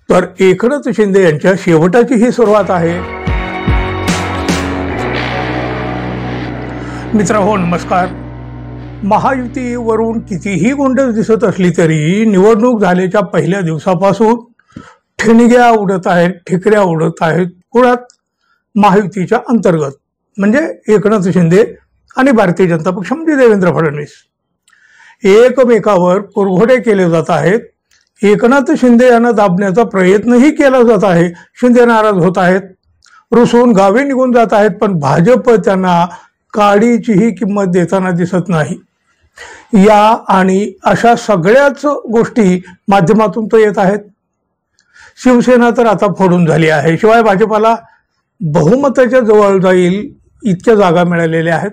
तर एकनाथ शिंदे यांच्या शेवटाची ही सुरुवात आहे. मित्रहो नमस्कार. महायुतीवरून कितीही गोंधळ दिसत असली तरी निवडणूक झाल्याच्या पहिल्या दिवसापासून ठिणग्या उडत आहेत, ठिकऱ्या उडत आहेत. कुणात? महायुतीच्या अंतर्गत, म्हणजे एकनाथ शिंदे आणि भारतीय जनता पक्ष म्हणजे देवेंद्र फडणवीस एकमेकावर कुरघोडे केले जात आहेत. एकनाथ शिंदे यांना दाबण्याचा प्रयत्नही केला जात आहे. शिंदे नाराज होत आहेत, रुसून गावी निघून जात आहेत, पण भाजप त्यांना काडीचीही किंमत देताना दिसत नाही. या आणि अशा सगळ्याच गोष्टी माध्यमातून तर येत आहेत. शिवसेना तर आता फोडून झाली आहे, शिवाय भाजपाला बहुमताच्या जवळ जाईल इतक्या जागा मिळालेल्या आहेत.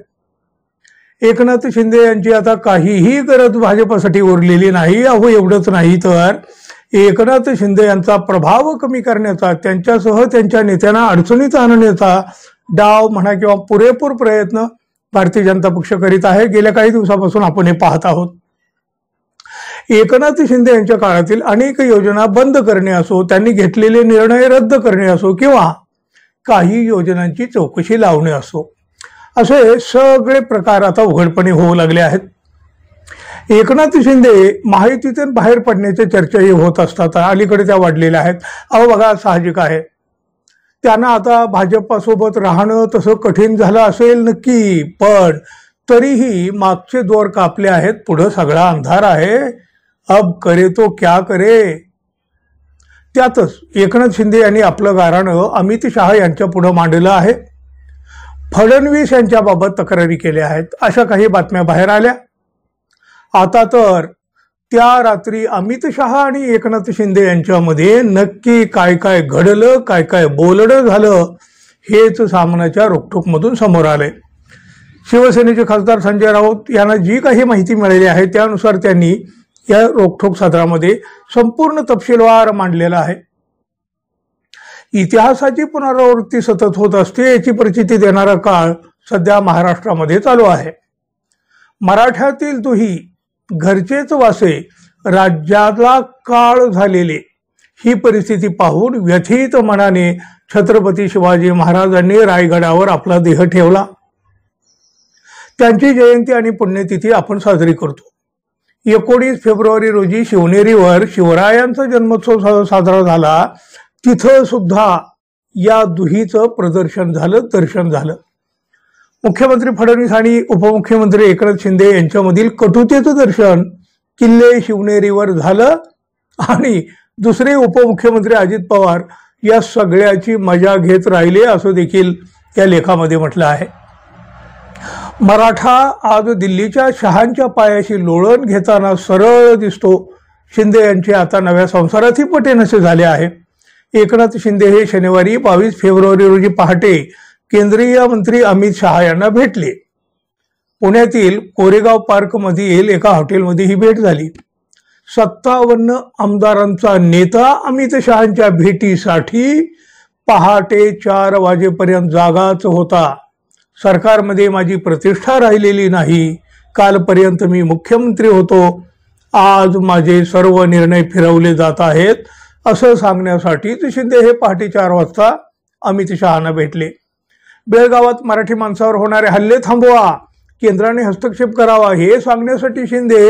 एकनाथ शिंदे यांची आता काहीही गरज भाजपासाठी उरलेली नाही. अहो एवढंच नाही तर एकनाथ शिंदे यांचा प्रभाव कमी करण्याचा, त्यांच्यासह त्यांच्या नेत्यांना अडचणीत आणण्याचा डाव म्हणा किंवा पुरेपूर प्रयत्न भारतीय जनता पक्ष करीत आहे. गेल्या काही दिवसापासून आपण हे पाहत आहोत. एकनाथ शिंदे यांच्या काळातील अनेक योजना बंद करणे असो, त्यांनी घेतलेले निर्णय रद्द करणे असो किंवा काही योजनांची चौकशी लावणे असो, असे सगळे प्रकार आता उघडपणे होऊ लागले आहेत. एकनाथ शिंदे महायुतीतून बाहेर पडण्याच्या चर्चाही होत असतात. अलीकडे त्या वाढलेल्या आहेत. अहो बघा, साहजिक आहे त्यांना आता भाजपासोबत राहणं तसं कठीण झालं असेल नक्की, पण तरीही मागचे दोर कापले आहेत, पुढं सगळा अंधार आहे. अब करे तो क्या करे. त्यातच एकनाथ शिंदे यांनी आपलं गाऱ्हाणं अमित शहा यांच्या पुढं मांडलं आहे. फडणवीस यांच्याबाबत तक्रारी केल्या आहेत, अशा काही बातम्या बाहेर आल्या. आता तर त्या रात्री अमित शहा आणि एकनाथ शिंदे यांच्यामध्ये नक्की काय काय घडलं, काय काय बोलणं झालं, हेच सामनाच्या रोखठोकमधून समोर आलंय. शिवसेनेचे खासदार संजय राऊत यांना जी काही माहिती मिळाली आहे त्यानुसार त्यांनी या रोखठोक सत्रामध्ये संपूर्ण तपशीलवार मांडलेला आहे. इतिहासाची पुनरावृत्ती सतत होत असते याची प्रचिती देणारा काळ सध्या महाराष्ट्रामध्ये चालू आहे. मराठ्यातील दुही घरचेच वासे, राज्याला काळ झालेले, ही परिस्थिती पाहून व्यथित मनाने छत्रपती शिवाजी महाराजांनी रायगडावर आपला देह ठेवला. त्यांची जयंती आणि पुण्यतिथी आपण साजरी करतो. 19 फेब्रुवारी रोजी शिवनेरीवर शिवरायांचा जन्मोत्सव साजरा झाला. तिथं सुद्धा या दुहीचं प्रदर्शन झालं, दर्शन झालं. मुख्यमंत्री फडणवीस आणि उपमुख्यमंत्री एकनाथ शिंदे यांच्यामधील कटुतेचं दर्शन किल्ले शिवनेरीवर झालं आणि दुसरे उपमुख्यमंत्री अजित पवार या सगळ्याची मजा घेत राहिले, असं देखील या लेखामध्ये म्हटलं आहे. मराठा आज दिल्लीच्या शहांच्या पायाशी लोळण घेताना सरळ दिसतो. शिंदे यांचे आता नव्या संसारातही पटेनसे झाले आहे. एकनाथ शिंदे हे शनिवारी 22 फेब्रुवारी रोजी पहाटे केंद्रीय मंत्री अमित शहा यांना भेटले. पुण्यातील कोरेगाव पार्क मधील एका हॉटेलमध्ये ही भेट झाली. 57 आमदारांचा नेता अमित शहांच्या भेटीसाठी पहाटे 4 वाजेपर्यंत जागाच होता. सरकारमध्ये माझी प्रतिष्ठा राहिलेली नाही. कालपर्यंत मी मुख्यमंत्री होतो, आज माझे सर्व निर्णय फिरवले जात आहेत, असं सांगण्यासाठी शिंदे हे पहाटे 4 वाजता अमित शहांना भेटले. बेळगावात मराठी माणसावर होणारे हल्ले थांबवा, केंद्राने हस्तक्षेप करावा, हे सांगण्यासाठी शिंदे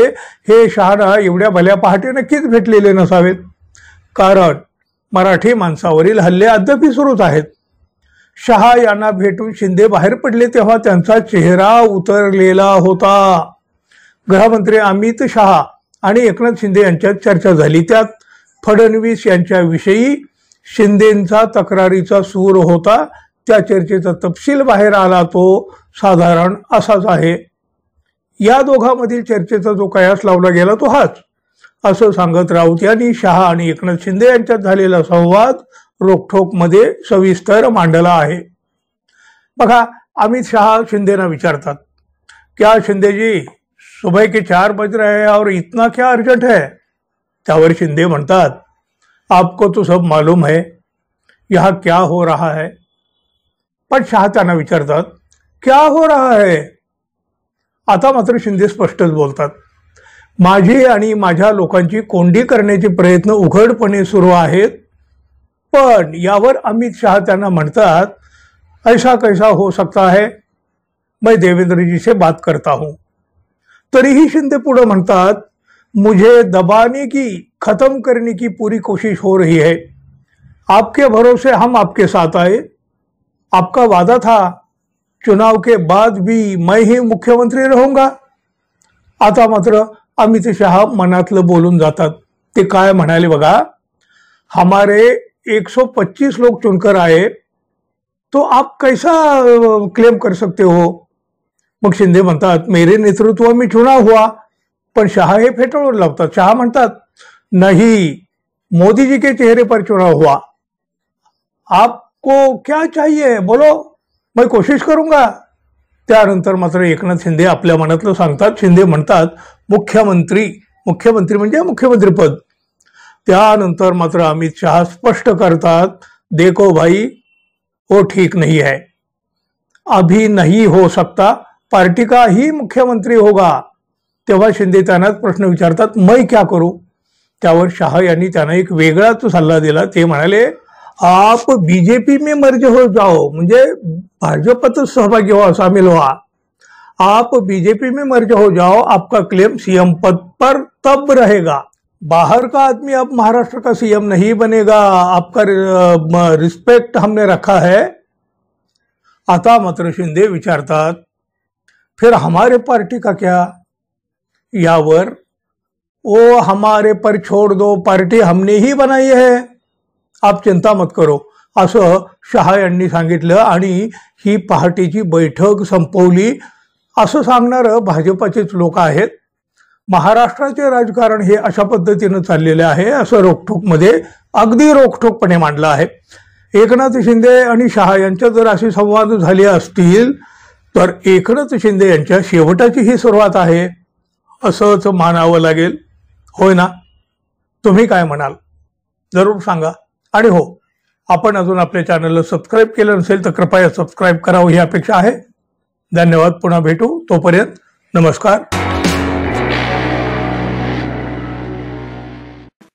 हे शहांना एवढ्या भल्या पहाटे नक्कीच भेटलेले नसावेत, कारण मराठी माणसावरील हल्ले अद्याप सुरूच आहेत. शहा यांना भेटून शिंदे बाहेर पडले तेव्हा त्यांचा चेहरा उतरलेला होता. गृहमंत्री अमित शहा आणि एकनाथ शिंदे यांच्यात चर्चा झाली. त्यात फडणवीस यांच्याविषयी शिंदेंचा तक्रारीचा सूर होता. त्या चर्चेचा तपशील बाहेर आला, तो साधारण असाच आहे. या दोघांमधील चर्चेचा जो कयास लावला गेला तो हाच, असं सांगत राऊत यांनी शहा आणि एकनाथ शिंदे यांच्यात झालेला संवाद रोखठोक मध्ये सविस्तर मांडला आहे. बघा, अमित शहा शिंदेना विचारतात, क्या शिंदे जी सुबह के 4 बज रहे हैं और इतना क्या अर्जंट है. त्यावर शिंदे म्हणतात, आपको तो सब मालूम है यहाँ क्या हो रहा है. पण शहा त्यांना विचारतात, क्या हो रहा है. आता मात्र शिंदे स्पष्टच बोलतात, माझी आणि माझ्या लोकांची कोंडी करण्याचे प्रयत्न उघडपणे सुरू आहेत. पण यावर अमित शहा त्यांना म्हणतात, ऐसा कैसा हो सकता है, मैं देवेंद्र जी से बात करता हूं. तरीही शिंदे पुढे म्हणतात, मुझे दबाने की, खत्म करने की पूरी कोशिश हो रही है. आपके भरोसे हम आपके साथ आए. आपका वादा था चुनाव के बाद भी मैं ही मुख्यमंत्री रहूंगा. आता मात्र अमित शहा मनातलं बोलून जातात. ते काय म्हणाले बघा, हमारे 125 लोग चुनकर आए तो आप कैसा क्लेम कर सकते हो. मग शिंदे म्हणतात, मेरे नेतृत्व में चुनाव हुआ. पण शहा हे फेटाळून लावतात. शहा म्हणतात, नहीं, मोदी जी के चेहरे पर चुनाव हुआ. आपको क्या चाहिए बोलो, मैं कोशिश करूंगा. त्यानंतर मात्र एकनाथ शिंदे आपल्या मनातलं सांगतात. शिंदे म्हणतात, मुख्यमंत्री म्हणजे मुख्यमंत्रीपद. त्यानंतर मात्र अमित शहा स्पष्ट करतात, देखो भाई वो ठीक नहीं है, अभी नहीं हो सकता, पार्टी का ही मुख्यमंत्री होगा. तेव्हा शिंदे त्यांनाच प्रश्न विचारतात, मैं क्या करू. त्यावर शहा यांनी त्यांना एक वेगळाच सल्ला दिला. ते म्हणाले, आप बीजेपी में मर्ज हो जाओ, म्हणजे भाजपातच सहभागी व्हा, शामिल व्हा. आप बीजेपी में मर्ज हो जाओ, आपका क्लेम सीएम पद पर तब रहेगा. बाहर का आदमी अब महाराष्ट्र का सीएम नहीं बनेगा, आपका रिस्पेक्ट हमने रखा है. आता मात्र शिंदे विचारतात, फिर हमारे पार्टी का क्या. यावर, वो हमारे पर छोड़ दो, पार्टी हमने ही बनाई है, आप चिंता मत करो, असं शहा यांनी सांगितलं. आणि ही पहाटेची बैठक संपवली असं सांगणारं भाजपाचेच लोक आहेत. महाराष्ट्राचे राजकारण हे अशा पद्धतीनं चाललेले आहे असं रोखठोकमध्ये अगदी रोखठोकपणे मांडलं आहे. एकनाथ शिंदे आणि शहा यांच्यात जर असे संवाद झाले असतील तर एकनाथ शिंदे यांच्या शेवटाची ही सुरुवात आहे असंच मानावं लागेल. होय ना? तुम्ही काय म्हणाल जरूर सांगा. आणि हो, आपण अजून आपल्या चॅनलला सबस्क्राईब केलं नसेल तर कृपया सबस्क्राईब करावं ही अपेक्षा आहे. धन्यवाद. पुन्हा भेटू. तोपर्यंत नमस्कार.